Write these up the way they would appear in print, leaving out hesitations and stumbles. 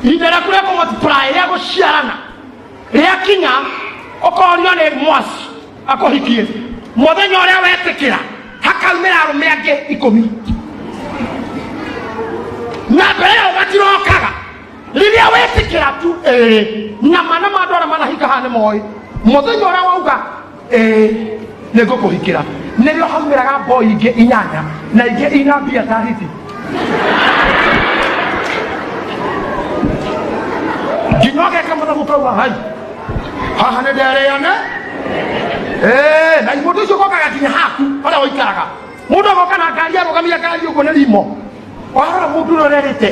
Indera kule ko multiply ya go shiarana. Ria kinya okorio ne mwasi akohikie. Muthenya uria wetikira hakaumira arume ange 10. Na mbere ugatirokaga riria wetikira tu nyama na mandora manahika hane moy. Muthenya uria wauga nego kuhikira nirio hamiraga boy inge inyanya na inge ina bia tariti. Ginoge kama na mukauga hai haha ne dere yana na imudu cyo kokaga kinya haku ala oikaraga mudu gokana ngari arogamia ngari ugo ne limo wara mudu no rerete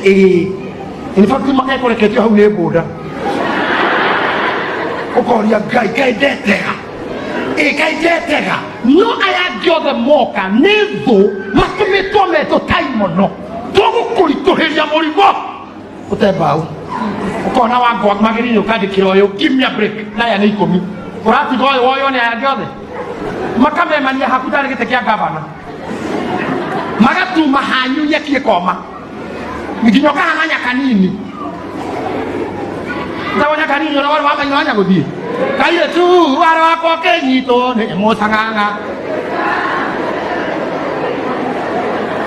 in fact make koreketio hau ne boda okoria gai detega gai detega no aya giothe moka nezo makumeto time no togo kuritoheria murigo utebau ukona wangu magiri ukandikira oyo give me a break na ya ni 10 urati goyo oyo ne aya giothe makame mania hakutari gite kia gavana magatu mahanyu nyekie koma nginyoka hanya kanini ndawonya kanini ora wari wamanya guthie kaire tu wari wako kenyito ne motanganga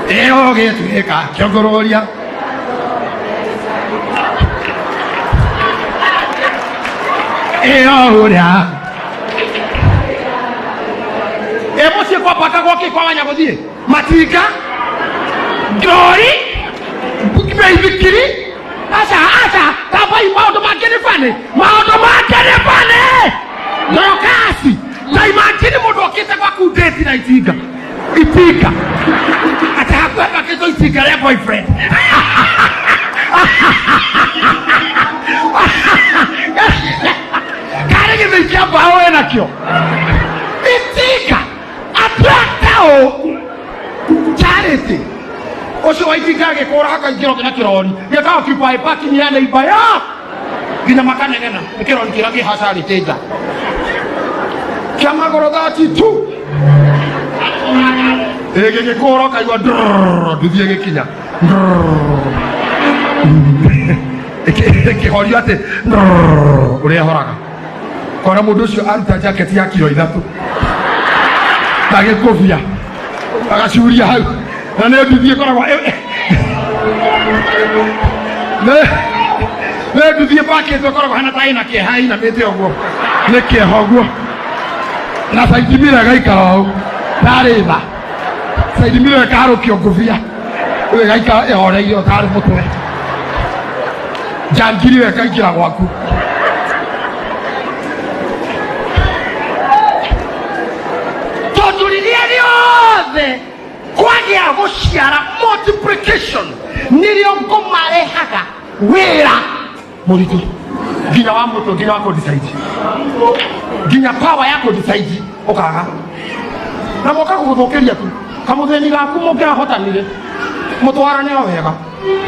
eo getuika kyogororia uria emosi kwa paka goke kwa wanya guthie matika glory bikiri asa tabai maodo makene fane Dorokasi na imagine mudo kisa kwa kudeti na itika ata hapa kezo itika ya boyfriend kare kimejia bawe na kio itika atratao charity osho waitika ke kora haka njiro kina kironi ya kao kipai paki ni ana ibaya gina makane ngena kironi kiragi hasari teja kama gorodati tu ege kora kaiwa dudiege kinya eke hori ate ure horaga kora mundu cio aruta jacket ya kilo 3 tage kofia agacuria hau na ne duthie koragwa ne duthie packet koragwa hana taina ke haina mete ogwo ne ke hogwo na saidimira gaikao tareba saidimira karo kiogofia we gaika ehore iyo tare mutwe jangiri we kaikira gwaku toturiria riothe kwagia guciara multiplication nirio ngomarehaga wira muritu ginya wa muto ginya wako decide ginya power yako decide okaga na moka kuguthokeria tu kamutheni gaku mukira hotanire mutwarane wega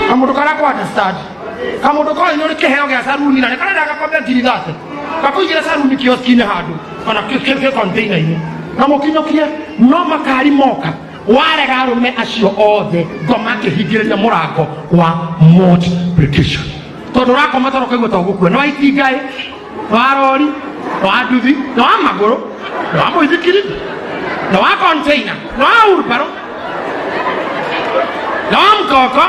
kamundu kara kwa understand kamundu kwa ino rikeheo gya saruni na kana daga kwa ngiri thate kakugira saruni kioskine handu kana keke container ini na mukinyokie no makari moka ware garume acio othe ngomake higireria murango wa multiplication tondu rako matoro kaigwa ta gukua no itingai warori no aduthi no amaguru no amuithikiri no a container no urparo no amkoko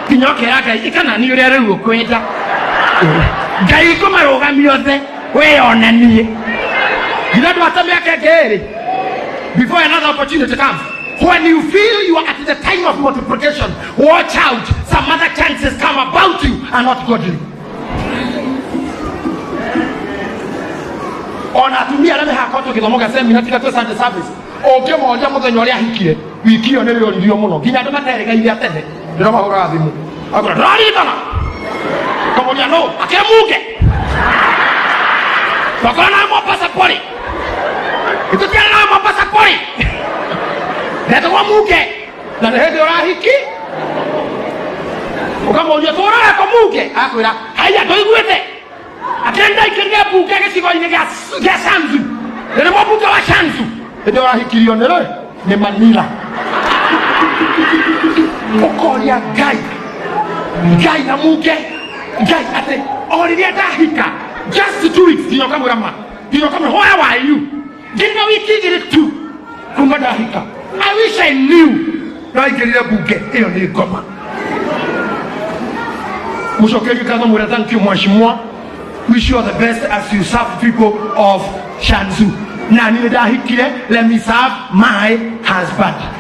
kinyoke yake ikana ni uri ari ukwenda ngai kumarugamio the we onanie gidadu atameke gere before another opportunity comes. When you feel you are at the time of multiplication, watch out. Some other chances come about you and not godly. Onatumia na hakoto kidomoga sema tika to Sunday service. Oke moja muthenya uria hikire. Wiki yo nero ndio muno. Ginya ndo materega ile atene. Ndio mahora thimu. Agora rari tana. Kamonia no, akemuke. Bakana mo passport. Itu tiara mo passport. Neto wa muke. Na hedi ora hiki. Ukamonia to ora ko muke. Akwira, haya ndo igwete. Atenda ikiria buke ke sigo ine ga sanzu. Nere mo buke wa sanzu. Ndio ora hikirio nere ne Manila. Okoria gai. Guy na muke. Guy ate. Already hika. Just 2 weeks. You know come grandma. You know come. Where are you? Give me a week. Give it 2. Come hika. I wish I knew. No, I get it a bouquet. Et on est comme. Thank you much more. Wish you all the best as you serve people of Shanzu. Let me serve my husband.